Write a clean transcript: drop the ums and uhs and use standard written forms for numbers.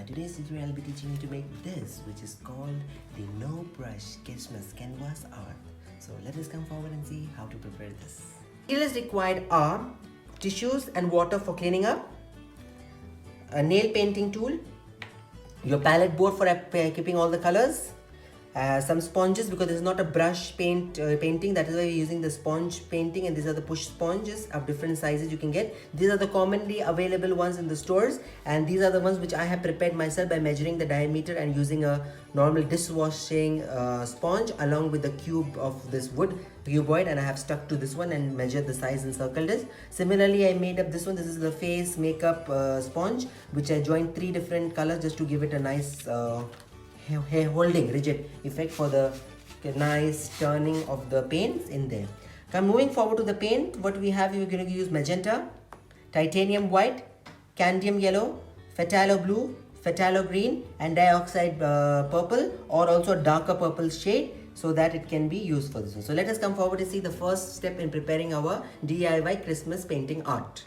today's tutorial I'll be teaching you to make this, which is called the No Brush Christmas Canvas Art. So let us come forward and see how to prepare this. Materials required are tissues and water for cleaning up, a nail painting tool, your palette board for keeping all the colors, some sponges because this is not a brush painting, that is why we're using the sponge painting, and these are the push sponges of different sizes you can get. These are the commonly available ones in the stores, and these are the ones which I have prepared myself by measuring the diameter and using a normal dishwashing sponge along with the cube of this wood cuboid, and I have stuck to this one and measured the size and circled it. Similarly, I made up this one. This is the face makeup sponge which I joined 3 different colors just to give it a nice hair holding rigid effect for the nice turning of the paints in there. Moving forward to the paint, what we have, we're going to use magenta, titanium white, cadmium yellow, phthalo blue, phthalo green, and dioxide purple, or also a darker purple shade, so that it can be used for this one. So let us come forward to see the first step in preparing our DIY Christmas painting art.